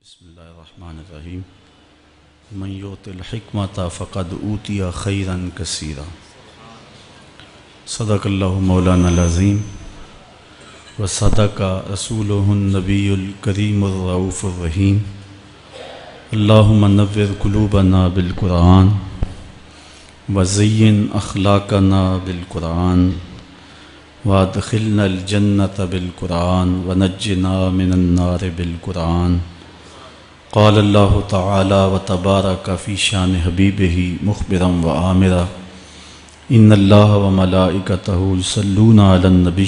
بسم اللہ الرحمن الرحیم من یؤت الحکمۃ فقد اوتی خیرا کثیرا صدق اللہ مولانا العظیم وصدق رسولہ النبی الکریم الرؤوف الرحیم اللہم نور قلوبنا بالقرآن وزین اخلاقنا بالقرآن وادخلنا الجنة بالقرآن ونجنا من النار بالقرآن قال اللہ تعالی وتبارک فی شان حبیبہ مخبرا وآمرا ان اللہ وملائکتہ یصلون علی النبی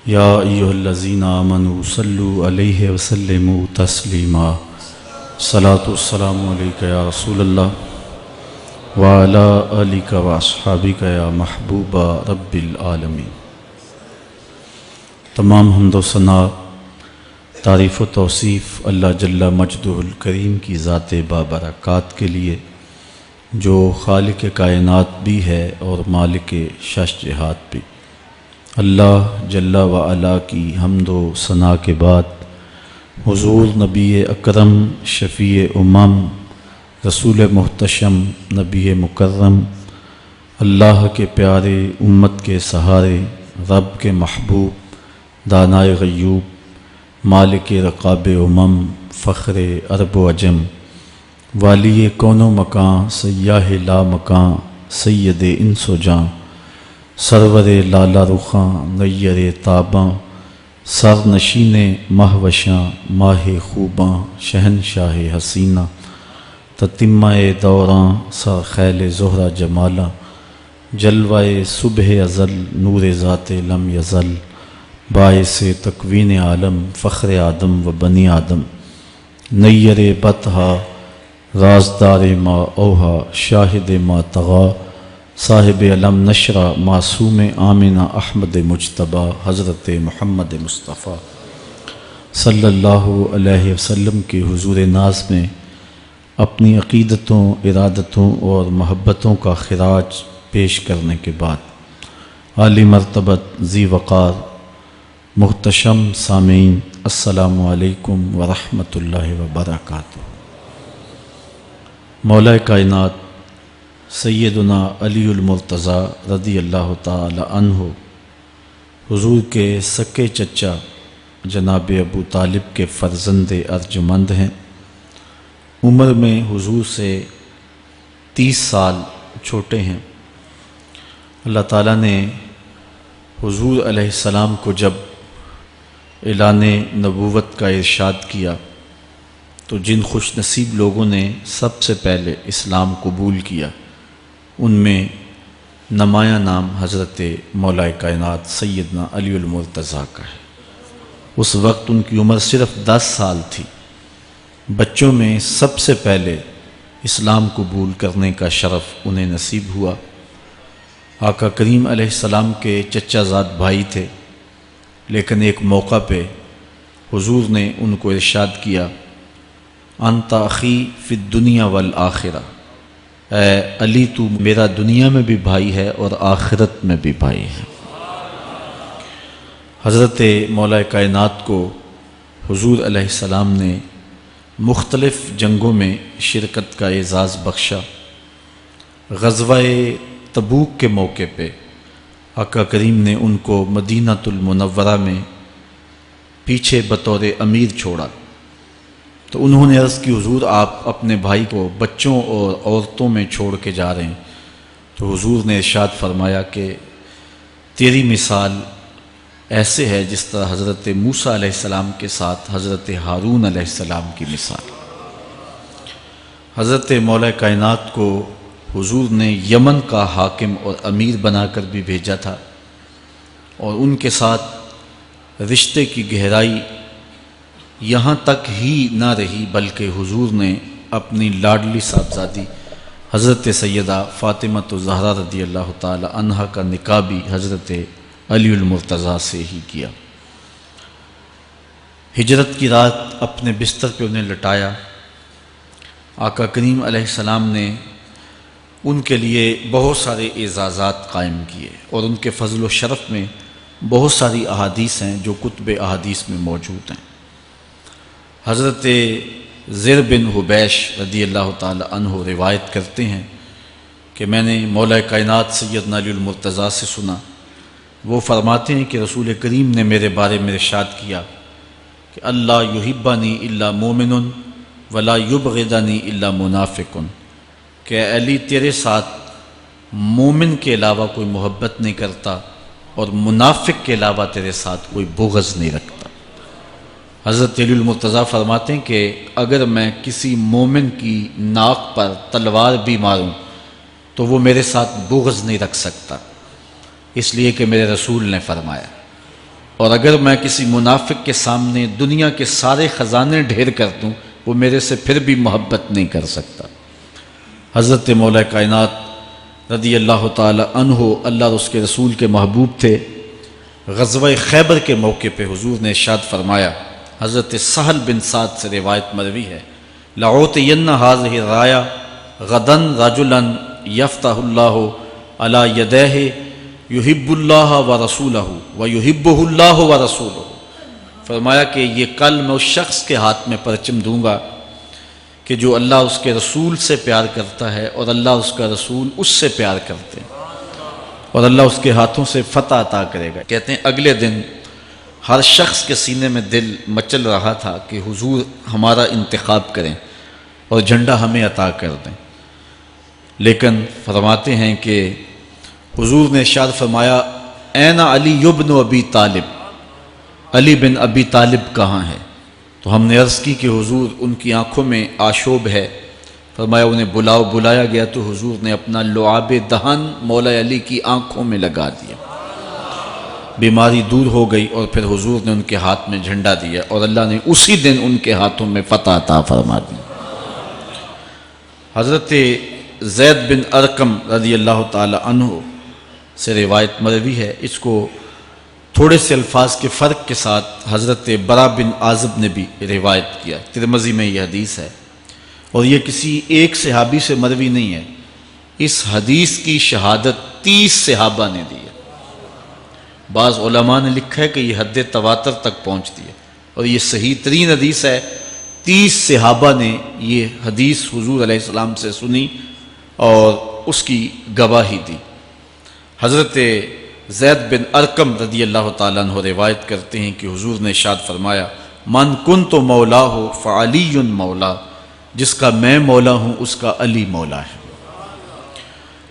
یا ایھا الذین آمنوا صلوا علیہ وسلموا تسلیما صلاۃ والسلام علیک یا رسول اللہ وعلی آلک واصحابک یا محبوب رب العالمین۔ تمام حمد و ثنا تعریف و توصیف اللہ جل مجدہ الکریم کی ذات بابرکات کے لیے جو خالق کائنات بھی ہے اور مالک شش جہات بھی۔ اللہ جل وعلا کی حمد و ثنا کے بعد حضور نبی اکرم شفیع امم رسول محتشم نبی مکرم اللہ کے پیارے امت کے سہارے رب کے محبوب دانائے غیوب مالک رقاب امم فخر عرب و عجم والی کون و مکان سیاہ لا مکان سید انس و جاں سرور لالا رخاں نیر تاباں سر نشین مہوشاں ماہ خوباں شہنشاہ حسینہ تتمہ دوراں سر خیل زہرہ جمالاں جلوہ صبح ازل نور ذات لم یزل باعث تکوین عالم فخر آدم و بنی آدم نیر بطحا رازدار ما اوہا شاہد ما طغا صاحب علم نشرہ معصوم آمنہ احمد مجتبی حضرت محمد مصطفیٰ صلی اللہ علیہ وسلم کے حضور ناز میں اپنی عقیدتوں ارادتوں اور محبتوں کا خراج پیش کرنے کے بعد عالی مرتبت ذی وقار محتشم سامعین السلام علیکم ورحمۃ اللہ وبرکاتہ۔ مولا کائنات سیدنا علی المرتضیٰ رضی اللہ تعالی عنہ حضور کے سکے چچا جناب ابو طالب کے فرزند ارجمند ہیں۔ عمر میں حضور سے 30 سال چھوٹے ہیں۔ اللہ تعالیٰ نے حضور علیہ السلام کو جب اعلان نبوت کا ارشاد کیا تو جن خوش نصیب لوگوں نے سب سے پہلے اسلام قبول کیا ان میں نمایاں نام حضرت مولا کائنات سیدنا علی المرتضیٰ کا ہے۔ اس وقت ان کی عمر صرف 10 سال تھی۔ بچوں میں سب سے پہلے اسلام قبول کرنے کا شرف انہیں نصیب ہوا۔ آقا کریم علیہ السلام کے چچا زاد بھائی تھے، لیکن ایک موقع پہ حضور نے ان کو ارشاد کیا انت اخی فی الدنیا والآخرہ، اے علی تو میرا دنیا میں بھی بھائی ہے اور آخرت میں بھی بھائی ہے۔ حضرت مولا کائنات کو حضور علیہ السلام نے مختلف جنگوں میں شرکت کا اعزاز بخشا۔ غزوہ تبوک کے موقع پہ آقا کریم نے ان کو مدینہ المنورہ میں پیچھے بطور امیر چھوڑا تو انہوں نے عرض کی حضور آپ اپنے بھائی کو بچوں اور عورتوں میں چھوڑ کے جا رہے ہیں، تو حضور نے ارشاد فرمایا کہ تیری مثال ایسے ہے جس طرح حضرت موسیٰ علیہ السلام کے ساتھ حضرت ہارون علیہ السلام کی مثال۔ حضرت مولا کائنات کو حضور نے یمن کا حاکم اور امیر بنا کر بھی بھیجا تھا، اور ان کے ساتھ رشتے کی گہرائی یہاں تک ہی نہ رہی بلکہ حضور نے اپنی لاڈلی صاحبزادی حضرت سیدہ فاطمہ الزہرا رضی اللہ تعالی عنہا کا نکاح بھی حضرت علی المرتضیٰ سے ہی کیا۔ ہجرت کی رات اپنے بستر پہ انہیں لٹایا۔ آقا کریم علیہ السلام نے ان کے لیے بہت سارے اعزازات قائم کیے، اور ان کے فضل و شرف میں بہت ساری احادیث ہیں جو کتب احادیث میں موجود ہیں۔ حضرت زر بن حبیش رضی اللہ تعالی عنہ روایت کرتے ہیں کہ میں نے مولا کائنات سیدنا علی المرتضیٰ سے سنا، وہ فرماتے ہیں کہ رسول کریم نے میرے بارے میں ارشاد کیا کہ اللہ یحبنی الا مومن ولا یبغضنی الا منافق، کہ علی تیرے ساتھ مومن کے علاوہ کوئی محبت نہیں کرتا اور منافق کے علاوہ تیرے ساتھ کوئی بغض نہیں رکھتا۔ حضرت علی المرتضیٰ فرماتے ہیں کہ اگر میں کسی مومن کی ناک پر تلوار بھی ماروں تو وہ میرے ساتھ بغض نہیں رکھ سکتا، اس لیے کہ میرے رسول نے فرمایا، اور اگر میں کسی منافق کے سامنے دنیا کے سارے خزانے ڈھیر کر دوں وہ میرے سے پھر بھی محبت نہیں کر سکتا۔ حضرت مولا کائنات رضی اللہ تعالی عنہ اللہ اور اس کے رسول کے محبوب تھے۔ غزوہ خیبر کے موقع پہ حضور نے ارشاد فرمایا، حضرت سہل بن سعد سے روایت مروی ہے، لَأُعْطِيَنَّ هَذِهِ الرَّايَةَ غَدًا رَجُلًا يَفْتَحُ اللَّهُ عَلَى يَدَيْهِ يُحِبُّ اللَّهَ وَرَسُولَهُ وَيُحِبُّهُ اللَّهُ وَرَسُولُهُ۔ فرمایا کہ یہ کل میں اس شخص کے ہاتھ میں پرچم دوں گا کہ جو اللہ اس کے رسول سے پیار کرتا ہے اور اللہ اس کا رسول اس سے پیار کرتے ہیں، اور اللہ اس کے ہاتھوں سے فتح عطا کرے گا۔ کہتے ہیں اگلے دن ہر شخص کے سینے میں دل مچل رہا تھا کہ حضور ہمارا انتخاب کریں اور جھنڈا ہمیں عطا کر دیں، لیکن فرماتے ہیں کہ حضور نے ارشاد فرمایا، این علی بن ابی طالب، علی بن ابی طالب کہاں ہے؟ تو ہم نے عرض کی کہ حضور ان کی آنکھوں میں آشوب ہے۔ فرمایا انہیں بلاؤ۔ بلایا گیا تو حضور نے اپنا لعاب دہن مولا علی کی آنکھوں میں لگا دیا، بیماری دور ہو گئی، اور پھر حضور نے ان کے ہاتھ میں جھنڈا دیا اور اللہ نے اسی دن ان کے ہاتھوں میں فتح عطا فرما دی۔ حضرت زید بن ارقم رضی اللہ تعالی عنہ سے روایت مروی ہے، اس کو تھوڑے سے الفاظ کے فرق کے ساتھ حضرت برا بن عازب نے بھی روایت کیا، ترمذی میں یہ حدیث ہے، اور یہ کسی ایک صحابی سے مروی نہیں ہے، اس حدیث کی شہادت 30 صحابہ نے دی ہے۔ بعض علماء نے لکھا ہے کہ یہ حد تواتر تک پہنچتی ہے، اور یہ صحیح ترین حدیث ہے۔ 30 صحابہ نے یہ حدیث حضور علیہ السلام سے سنی اور اس کی گواہی دی۔ حضرت زید بن ارقم رضی اللہ تعالیٰ عنہ روایت کرتے ہیں کہ حضور نے ارشاد فرمایا، من کنت مولا فعلی مولا، جس کا میں مولا ہوں اس کا علی مولا ہے۔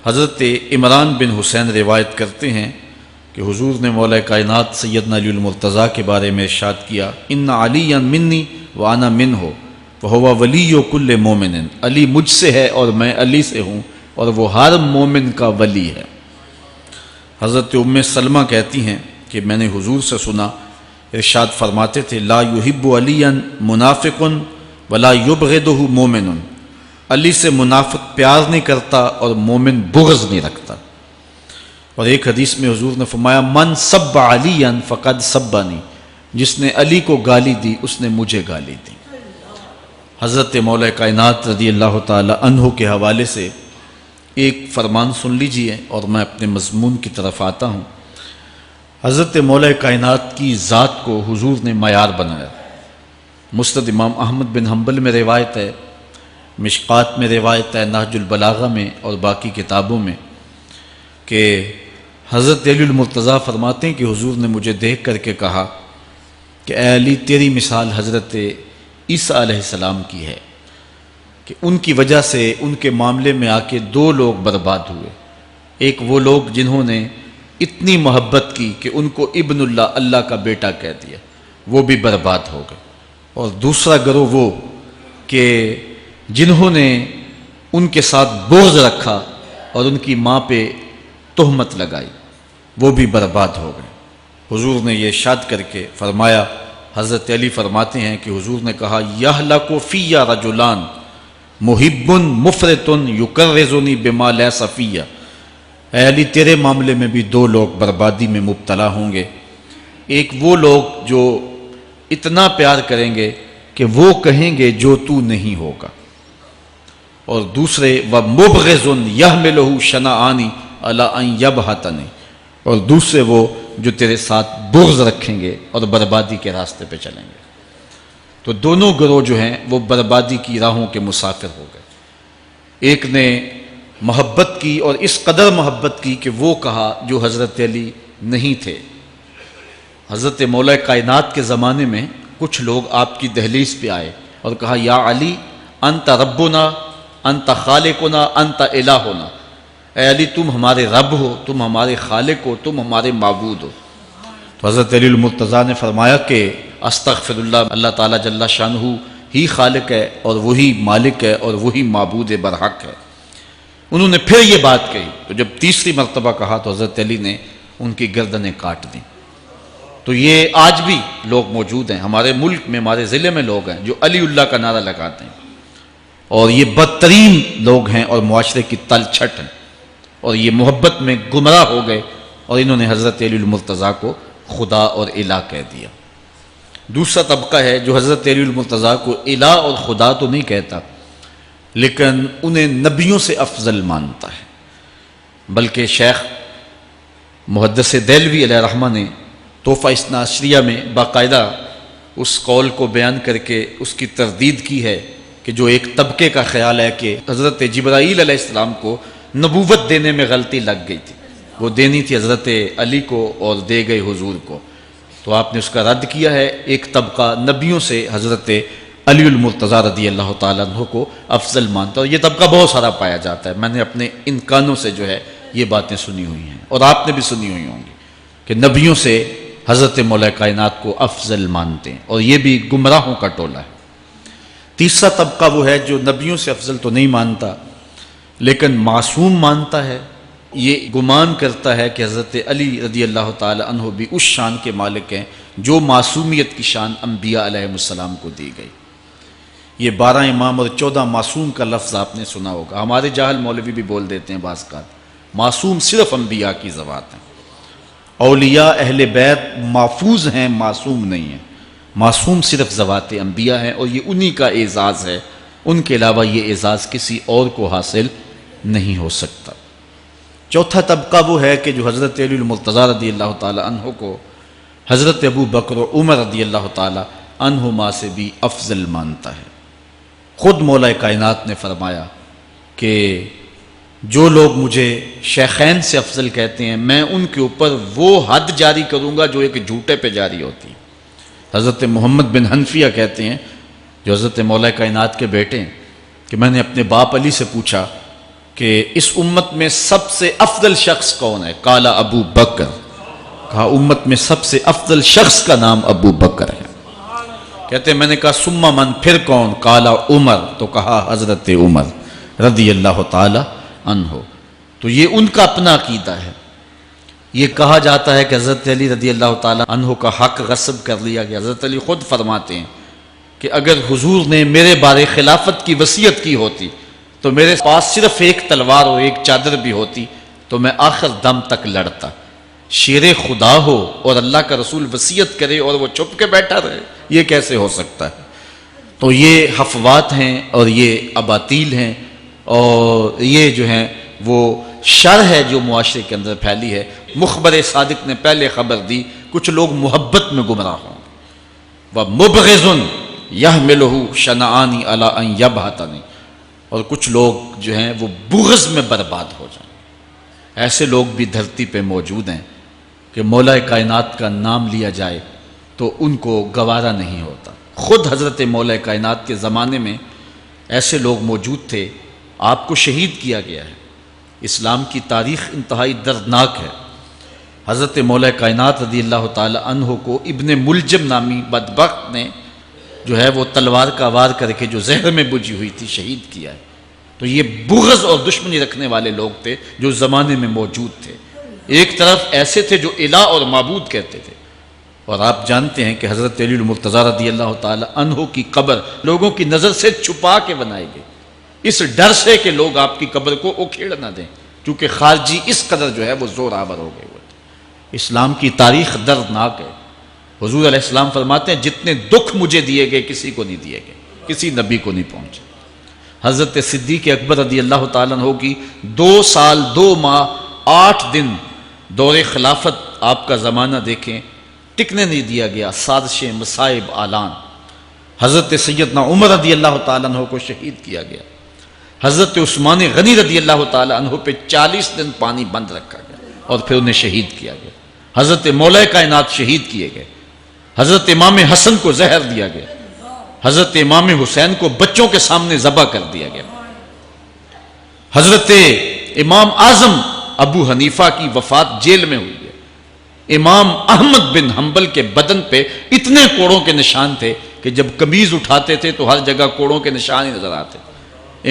حضرت عمران بن حسین روایت کرتے ہیں کہ حضور نے مولا کائنات سیدنا علی المرتضیٰ کے بارے میں ارشاد کیا، ان علی منی وانا منہ وہو ولی کل مومن، علی مجھ سے ہے اور میں علی سے ہوں، اور وہ ہر مومن کا ولی ہے۔ حضرت ام سلمہ کہتی ہیں کہ میں نے حضور سے سنا، ارشاد فرماتے تھے، لا یحب علی منافق ولا یبغضہ مومن، علی سے منافق پیار نہیں کرتا اور مومن بغض نہیں رکھتا۔ اور ایک حدیث میں حضور نے فرمایا، من سب علی فقد سبنی، جس نے علی کو گالی دی اس نے مجھے گالی دی۔ حضرت مولا کائنات رضی اللہ تعالی عنہ کے حوالے سے ایک فرمان سن لیجئے اور میں اپنے مضمون کی طرف آتا ہوں۔ حضرت مولا کائنات کی ذات کو حضور نے معیار بنایا۔ مسند امام احمد بن حنبل میں روایت ہے، مشکات میں روایت ہے، نہج البلاغہ میں اور باقی کتابوں میں، کہ حضرت علی المرتضیٰ فرماتے ہیں کہ حضور نے مجھے دیکھ کر کے کہا کہ اے علی، تیری مثال حضرت عیسیٰ علیہ السلام کی ہے کہ ان کی وجہ سے ان کے معاملے میں آ کے 2 لوگ برباد ہوئے۔ ایک وہ لوگ جنہوں نے اتنی محبت کی کہ ان کو ابن اللہ، اللہ کا بیٹا کہہ دیا، وہ بھی برباد ہو گئے، اور دوسرا گروہ وہ کہ جنہوں نے ان کے ساتھ بغض رکھا اور ان کی ماں پہ تہمت لگائی، وہ بھی برباد ہو گئے۔ حضور نے یہ ارشاد کر کے فرمایا، حضرت علی فرماتے ہیں کہ حضور نے کہا، یہلک فی رجلان محب مفرط یکرزنی بما لیس فی، اے علی تیرے معاملے میں بھی 2 لوگ بربادی میں مبتلا ہوں گے۔ ایک وہ لوگ جو اتنا پیار کریں گے کہ وہ کہیں گے جو تو نہیں ہوگا، اور دوسرے ومبغض یحملہ شنآنی علی ان یبہتنی، اور دوسرے وہ جو تیرے ساتھ بغض رکھیں گے اور بربادی کے راستے پہ چلیں گے۔ تو دونوں گروہ جو ہیں وہ بربادی کی راہوں کے مسافر ہو گئے۔ ایک نے محبت کی اور اس قدر محبت کی کہ وہ کہا جو حضرت علی نہیں تھے۔ حضرت مولا کائنات کے زمانے میں کچھ لوگ آپ کی دہلیز پہ آئے اور کہا یا علی انت ربنا انت خالقنا انت الہنا، اے علی تم ہمارے رب ہو، تم ہمارے خالق ہو، تم ہمارے معبود ہو۔ تو حضرت علی المرتضیٰ نے فرمایا کہ استغفر اللہ، اللہ تعالیٰ جل شانہ ہی خالق ہے اور وہی مالک ہے اور وہی معبود برحق ہے۔ انہوں نے پھر یہ بات کہی، تو جب تیسری مرتبہ کہا تو حضرت علی نے ان کی گردنیں کاٹ دیں۔ تو یہ آج بھی لوگ موجود ہیں ہمارے ملک میں، ہمارے ضلع میں لوگ ہیں جو علی اللہ کا نعرہ لگاتے ہیں، اور یہ بدترین لوگ ہیں اور معاشرے کی تل چھٹ ہیں، اور یہ محبت میں گمراہ ہو گئے اور انہوں نے حضرت علی المرتضیٰ کو خدا اور الہ کہہ دیا۔ دوسرا طبقہ ہے جو حضرت علی المرتضیٰ کو الہ اور خدا تو نہیں کہتا، لیکن انہیں نبیوں سے افضل مانتا ہے۔ بلکہ شیخ محدث دہلوی علیہ رحمہ نے تحفہ اثنا عشریہ میں باقاعدہ اس قول کو بیان کر کے اس کی تردید کی ہے کہ جو ایک طبقے کا خیال ہے کہ حضرت جبرائیل علیہ السلام کو نبوت دینے میں غلطی لگ گئی تھی، وہ دینی تھی حضرت علی کو اور دے گئے حضور کو، تو آپ نے اس کا رد کیا ہے۔ ایک طبقہ نبیوں سے حضرت علی المرتضیٰ رضی اللہ تعالیٰ عنہ کو افضل مانتا ہے، اور یہ طبقہ بہت سارا پایا جاتا ہے۔ میں نے اپنے ان کانوں سے جو ہے یہ باتیں سنی ہوئی ہیں، اور آپ نے بھی سنی ہوئی ہوں گی کہ نبیوں سے حضرت مولا کائنات کو افضل مانتے ہیں، اور یہ بھی گمراہوں کا ٹولہ ہے۔ تیسرا طبقہ وہ ہے جو نبیوں سے افضل تو نہیں مانتا لیکن معصوم مانتا ہے، یہ گمان کرتا ہے کہ حضرت علی رضی اللہ تعالی عنہ بھی اس شان کے مالک ہیں جو معصومیت کی شان انبیاء علیہ السلام کو دی گئی۔ یہ 12 امام اور 14 معصوم کا لفظ آپ نے سنا ہوگا، ہمارے جاہل مولوی بھی بول دیتے ہیں بعض کا، معصوم صرف انبیاء کی ذوات ہیں۔ اولیاء اہل بیت محفوظ ہیں، معصوم نہیں ہیں، معصوم صرف ذوات انبیاء ہیں، اور یہ انہی کا اعزاز ہے، ان کے علاوہ یہ اعزاز کسی اور کو حاصل نہیں ہو سکتا۔ چوتھا طبقہ وہ ہے کہ جو حضرت علی المرتضیٰ رضی اللہ تعالی عنہ کو حضرت ابو بکر و عمر رضی اللہ تعالی عنہما سے بھی افضل مانتا ہے۔ خود مولا کائنات نے فرمایا کہ جو لوگ مجھے شیخین سے افضل کہتے ہیں میں ان کے اوپر وہ حد جاری کروں گا جو ایک جھوٹے پہ جاری ہوتی ہے۔ حضرت محمد بن حنفیہ کہتے ہیں جو حضرت مولا کائنات کے بیٹے ہیں کہ میں نے اپنے باپ علی سے پوچھا کہ اس امت میں سب سے افضل شخص کون ہے؟ قال ابو بکر، کہا امت میں سب سے افضل شخص کا نام ابو بکر ہے۔ کہتے ہیں میں نے کہا ثم من، پھر کون؟ قال عمر، تو کہا حضرت عمر رضی اللہ تعالی عنہ۔ تو یہ ان کا اپنا عقیدہ ہے۔ یہ کہا جاتا ہے کہ حضرت علی رضی اللہ تعالی عنہ کا حق غصب کر لیا گیا۔ حضرت علی خود فرماتے ہیں کہ اگر حضور نے میرے بارے خلافت کی وصیت کی ہوتی تو میرے پاس صرف ایک تلوار اور ایک چادر بھی ہوتی تو میں آخر دم تک لڑتا۔ شیر خدا ہو اور اللہ کا رسول وصیت کرے اور وہ چھپ کے بیٹھا رہے، یہ کیسے ہو سکتا ہے؟ تو یہ حفوات ہیں اور یہ اباطیل ہیں، اور یہ جو ہیں وہ شر ہے جو معاشرے کے اندر پھیلی ہے۔ مخبر صادق نے پہلے خبر دی کچھ لوگ محبت میں گمراہ ہوں، وَمُبْغِضٌ يَحْمِلُهُ شَنَآنِ عَلَىٰ أَن يَبْهَتَنِ، اور کچھ لوگ جو ہیں وہ بغض میں برباد ہو جائیں۔ ایسے لوگ بھی دھرتی پہ موجود ہیں کہ مولا کائنات کا نام لیا جائے تو ان کو گوارا نہیں ہوتا۔ خود حضرت مولا کائنات کے زمانے میں ایسے لوگ موجود تھے، آپ کو شہید کیا گیا ہے۔ اسلام کی تاریخ انتہائی دردناک ہے۔ حضرت مولا کائنات رضی اللہ تعالی عنہ کو ابن ملجم نامی بدبخت نے جو ہے وہ تلوار کا وار کر کے جو زہر میں بجھی ہوئی تھی شہید کیا ہے۔ تو یہ بغض اور دشمنی رکھنے والے لوگ تھے جو زمانے میں موجود تھے۔ ایک طرف ایسے تھے جو الہ اور معبود کہتے تھے، اور آپ جانتے ہیں کہ حضرت علی المرتضیٰ رضی اللہ تعالی عنہ کی قبر لوگوں کی نظر سے چھپا کے بنائی گئی، اس ڈر سے کہ لوگ آپ کی قبر کو اکھیڑ نہ دیں، کیونکہ خارجی اس قدر جو ہے وہ زور آور ہو گئے ہوئے تھے۔ اسلام کی تاریخ دردناک ہے۔ حضور علیہ السلام فرماتے ہیں جتنے دکھ مجھے دیے گئے کسی کو نہیں دیے گئے، کسی نبی کو نہیں پہنچے۔ حضرت صدیق اکبر رضی اللہ تعالیٰ عنہ کی 2 سال 2 ماہ 8 دن دور خلافت، آپ کا زمانہ دیکھیں، ٹکنے نہیں دیا گیا، سازشیں، مصائب، اعلان۔ حضرت سیدنا عمر رضی اللہ تعالیٰ عنہ کو شہید کیا گیا، حضرت عثمان غنی رضی اللہ تعالیٰ عنہ پہ 40 دن پانی بند رکھا گیا اور پھر انہیں شہید کیا گیا، حضرت مولا کائنات شہید کیے گئے، حضرت امام حسن کو زہر دیا گیا، حضرت امام حسین کو بچوں کے سامنے ذبح کر دیا گیا، حضرت امام اعظم ابو حنیفہ کی وفات جیل میں ہوئی ہے، امام احمد بن حنبل کے بدن پہ اتنے کوڑوں کے نشان تھے کہ جب قمیض اٹھاتے تھے تو ہر جگہ کوڑوں کے نشان ہی نظر آتے،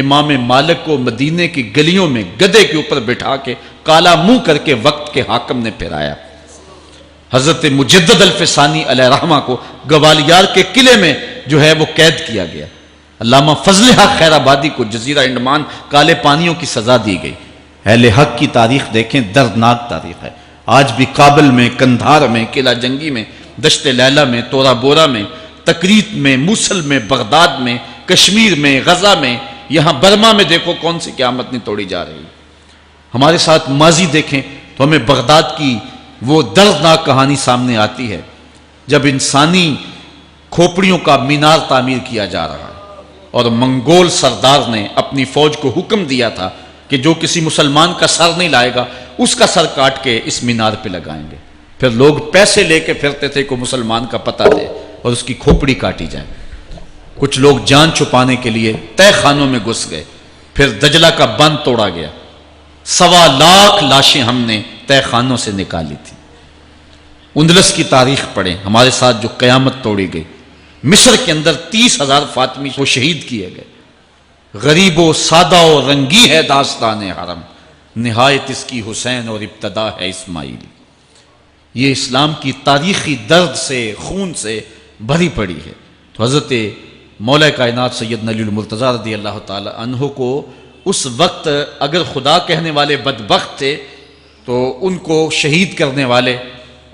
امام مالک کو مدینے کی گلیوں میں گدھے کے اوپر بٹھا کے کالا منہ کر کے وقت کے حاکم نے پھرایا، حضرت مجدد الفسانی علیہ رحمہ کو گوالیار کے قلعے میں جو ہے وہ قید کیا گیا، علامہ فضل حق خیر آبادی کو جزیرہ انڈمان کالے پانیوں کی سزا دی گئی۔ اہل حق کی تاریخ دیکھیں، دردناک تاریخ ہے، آج بھی کابل میں، کندھار میں، قلعہ جنگی میں، دشت لیلہ میں، تورا بورا میں، تکریت میں، موصل میں، بغداد میں، کشمیر میں، غزہ میں، یہاں برما میں دیکھو کون سی قیامت نہیں توڑی جا رہی۔ ہمارے ساتھ ماضی دیکھیں تو ہمیں بغداد کی وہ دردناک کہانی سامنے آتی ہے جب انسانی کھوپڑیوں کا مینار تعمیر کیا جا رہا ہے اور منگول سردار نے اپنی فوج کو حکم دیا تھا کہ جو کسی مسلمان کا سر نہیں لائے گا اس کا سر کاٹ کے اس مینار پہ لگائیں گے۔ پھر لوگ پیسے لے کے پھرتے تھے کہ مسلمان کا پتہ دے اور اس کی کھوپڑی کاٹی جائے۔ کچھ لوگ جان چھپانے کے لیے تہہ خانوں میں گھس گئے، پھر دجلہ کا بند توڑا گیا، 1.25 لاکھ لاشیں ہم نے تہہ خانوں سے نکالی تھی۔ اندلس کی تاریخ پڑھیں، ہمارے ساتھ جو قیامت توڑی گئی، مصر کے اندر 30,000 فاطمی کو شہید کیے گئے۔ غریب و سادہ و رنگی ہے داستان حرم، نہایت اس کی حسین اور ابتدا ہے اسماعیل۔ یہ اسلام کی تاریخی درد سے، خون سے بھری پڑی ہے۔ تو حضرت مولا کائنات سیدنا علی المرتضیٰ رضی اللہ تعالی عنہ کو اس وقت اگر خدا کہنے والے بدبخت تھے تو ان کو شہید کرنے والے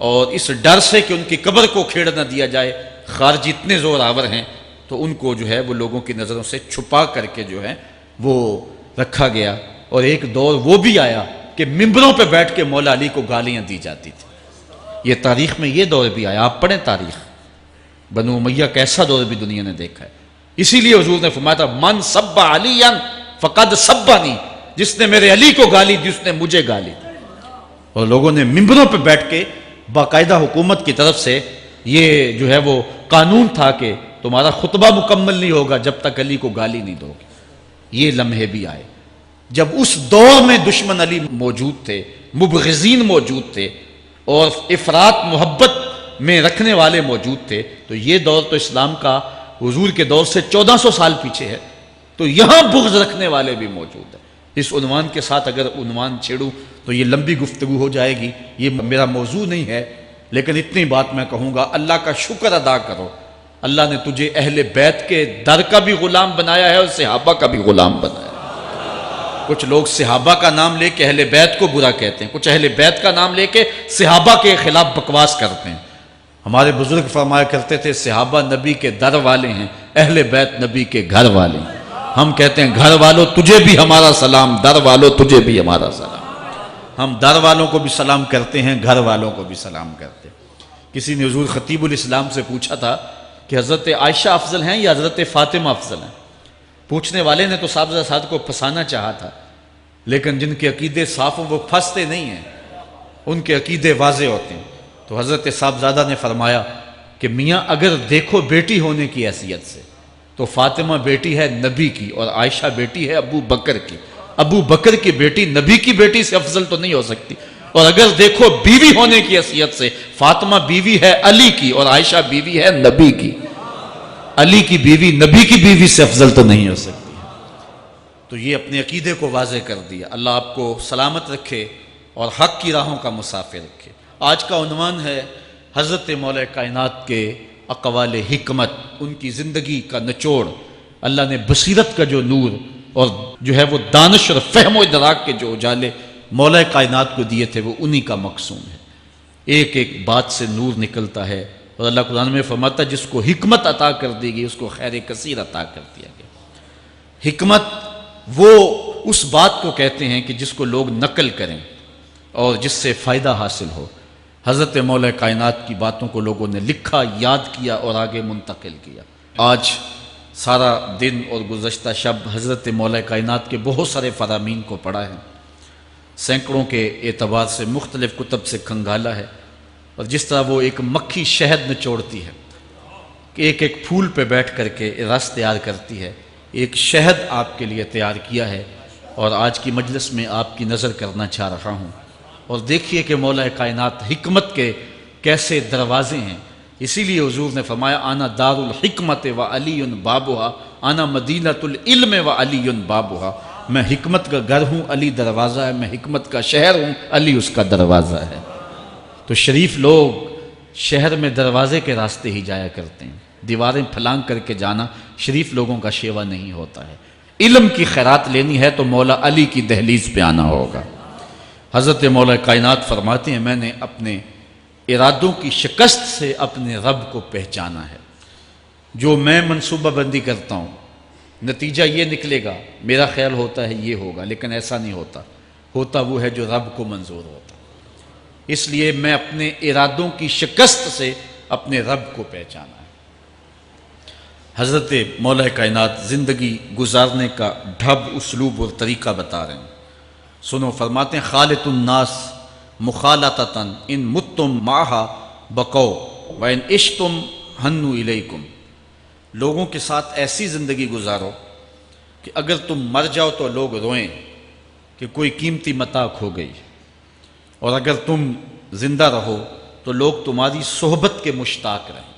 اور اس ڈر سے کہ ان کی قبر کو کھیڑ نہ دیا جائے خارجی اتنے زور آور ہیں تو ان کو جو ہے وہ لوگوں کی نظروں سے چھپا کر کے جو ہے وہ رکھا گیا۔ اور ایک دور وہ بھی آیا کہ ممبروں پہ بیٹھ کے مولا علی کو گالیاں دی جاتی تھی۔ یہ تاریخ میں یہ دور بھی آیا، آپ پڑھیں تاریخ، بنو امیہ کا ایسا دور بھی دنیا نے دیکھا ہے۔ اسی لیے حضور نے فرمایا تھا من سب علی فقد سبنی، جس نے میرے علی کو گالی دی اس نے مجھے گالی دی۔ اور لوگوں نے ممبروں پہ بیٹھ کے باقاعدہ حکومت کی طرف سے یہ جو ہے وہ قانون تھا کہ تمہارا خطبہ مکمل نہیں ہوگا جب تک علی کو گالی نہیں دو گے۔ یہ لمحے بھی آئے جب اس دور میں دشمن علی موجود تھے، مبغضین موجود تھے اور افراط محبت میں رکھنے والے موجود تھے۔ تو یہ دور تو اسلام کا حضور کے دور سے 1400 سال پیچھے ہے، تو یہاں بغض رکھنے والے بھی موجود ہیں۔ اس عنوان کے ساتھ اگر عنوان چھیڑوں تو یہ لمبی گفتگو ہو جائے گی، یہ میرا موضوع نہیں ہے، لیکن اتنی بات میں کہوں گا، اللہ کا شکر ادا کرو، اللہ نے تجھے اہل بیت کے در کا بھی غلام بنایا ہے اور صحابہ کا بھی غلام بنایا ہے۔ کچھ لوگ صحابہ کا نام لے کے اہل بیت کو برا کہتے ہیں، کچھ اہل بیت کا نام لے کے صحابہ کے خلاف بکواس کرتے ہیں۔ ہمارے بزرگ فرمایا کرتے تھے صحابہ نبی کے در والے ہیں، اہل بیت نبی کے گھر والے ہیں۔ ہم کہتے ہیں گھر والوں تجھے بھی ہمارا سلام، در والوں تجھے بھی ہمارا سلام۔ ہم در والوں کو بھی سلام کرتے ہیں، گھر والوں کو بھی سلام کرتے ہیں۔ کسی نے حضور خطیب الاسلام سے پوچھا تھا کہ حضرت عائشہ افضل ہیں یا حضرت فاطمہ افضل ہیں؟ پوچھنے والے نے تو صاحبزادہ سعد کو پھنسانا چاہا تھا، لیکن جن کے عقیدے صاف ہوں وہ پھنستے نہیں ہیں، ان کے عقیدے واضح ہوتے ہیں۔ تو حضرت صاحبزادہ نے فرمایا کہ میاں اگر دیکھو بیٹی ہونے کی حیثیت سے تو فاطمہ بیٹی ہے نبی کی اور عائشہ بیٹی ہے ابو بکر کی۔ ابو بکر کی بیٹی نبی کی بیٹی سے افضل تو نہیں ہو سکتی، اور اگر دیکھو بیوی ہونے کی حیثیت سے فاطمہ بیوی ہے علی کی اور عائشہ بیوی ہے نبی کی، علی کی بیوی نبی کی بیوی سے افضل تو نہیں ہو سکتی۔ تو یہ اپنے عقیدے کو واضح کر دیا۔ اللہ آپ کو سلامت رکھے اور حق کی راہوں کا مسافر رکھے۔ آج کا عنوان ہے حضرت مولا کائنات کے اقوال حکمت، ان کی زندگی کا نچوڑ۔ اللہ نے بصیرت کا جو نور اور جو ہے وہ دانش اور فہم و ادراک کے جو اجالے مولا کائنات کو دیے تھے وہ انہی کا مقصود ہے۔ ایک ایک بات سے نور نکلتا ہے، اور اللہ قرآن میں فرماتا ہے جس کو حکمت عطا کر دی گئی اس کو خیر کثیر عطا کر دیا گیا۔ حکمت وہ اس بات کو کہتے ہیں کہ جس کو لوگ نقل کریں اور جس سے فائدہ حاصل ہو۔ حضرت مولا کائنات کی باتوں کو لوگوں نے لکھا، یاد کیا اور آگے منتقل کیا۔ آج سارا دن اور گزشتہ شب حضرت مولا کائنات کے بہت سارے فرامین کو پڑھا ہے، سینکڑوں کے اعتبار سے مختلف کتب سے کھنگالا ہے، اور جس طرح وہ ایک مکھی شہد نچوڑتی ہے کہ ایک ایک پھول پہ بیٹھ کر کے رس تیار کرتی ہے، ایک شہد آپ کے لیے تیار کیا ہے، اور آج کی مجلس میں آپ کی نظر کرنا چاہ رہا ہوں۔ اور دیکھیے کہ مولا کائنات حکمت کے کیسے دروازے ہیں۔ اسی لیے حضور نے فرمایا آنا دار الحکمت و علی بابھا، آنا مدینۃ العلم و علی بابھا، میں حکمت کا گھر ہوں، علی دروازہ ہے، میں حکمت کا شہر ہوں، علی اس کا دروازہ ہے۔ تو شریف لوگ شہر میں دروازے کے راستے ہی جایا کرتے ہیں، دیواریں پھلانگ کر کے جانا شریف لوگوں کا شیوا نہیں ہوتا ہے۔ علم کی خیرات لینی ہے تو مولا علی کی دہلیز پہ آنا ہوگا۔ حضرت مولا کائنات فرماتے ہیں میں نے اپنے ارادوں کی شکست سے اپنے رب کو پہچانا ہے۔ جو میں منصوبہ بندی کرتا ہوں نتیجہ یہ نکلے گا، میرا خیال ہوتا ہے یہ ہوگا، لیکن ایسا نہیں ہوتا، ہوتا وہ ہے جو رب کو منظور ہوتا۔ اس لیے میں اپنے ارادوں کی شکست سے اپنے رب کو پہچانا ہے۔ حضرت مولا کائنات زندگی گزارنے کا ڈھب، اسلوب اور طریقہ بتا رہے ہیں، سنو۔ فرماتے ہیں خالط الناس مخالطتاً ان متتم معہا بقو و ان عشتم ہنو الیکم، لوگوں کے ساتھ ایسی زندگی گزارو کہ اگر تم مر جاؤ تو لوگ روئیں کہ کوئی قیمتی متاع کھو گئی، اور اگر تم زندہ رہو تو لوگ تمہاری صحبت کے مشتاق رہیں،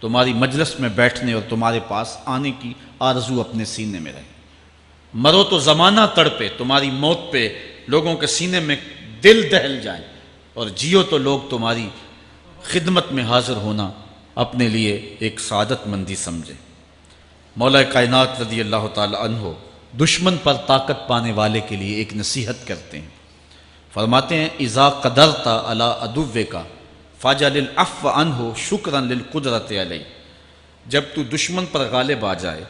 تمہاری مجلس میں بیٹھنے اور تمہارے پاس آنے کی آرزو اپنے سینے میں رہے۔ مرو تو زمانہ تڑپے، تمہاری موت پہ لوگوں کے سینے میں دل دہل جائیں، اور جیو تو لوگ تمہاری خدمت میں حاضر ہونا اپنے لیے ایک سعادت مندی سمجھے۔ مولا کائنات رضی اللہ تعالی عنہ دشمن پر طاقت پانے والے کے لیے ایک نصیحت کرتے ہیں، فرماتے ہیں اذا قدرت علی عدوک فاجعل العفو عنہ شکرا للقدرت علیہ، جب تو دشمن پر غالب آ جائے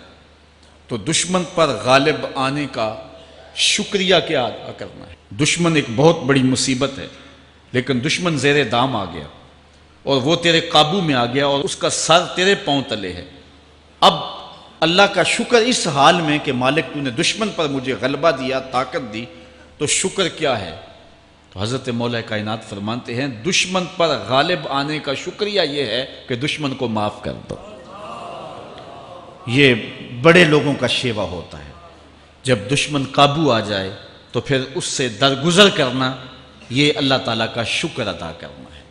تو دشمن پر غالب آنے کا شکریہ کیا ادا کرنا ہے۔ دشمن ایک بہت بڑی مصیبت ہے، لیکن دشمن زیر دام آ گیا اور وہ تیرے قابو میں آ گیا اور اس کا سر تیرے پاؤں تلے ہے۔ اب اللہ کا شکر اس حال میں کہ مالک تو نے دشمن پر مجھے غلبہ دیا، طاقت دی، تو شکر کیا ہے؟ تو حضرت مولا کائنات فرماتے ہیں دشمن پر غالب آنے کا شکریہ یہ ہے کہ دشمن کو معاف کر دو۔ یہ بڑے لوگوں کا شیوا ہوتا ہے، جب دشمن قابو آ جائے تو پھر اس سے درگزر کرنا، یہ اللہ تعالیٰ کا شکر ادا کرنا ہے،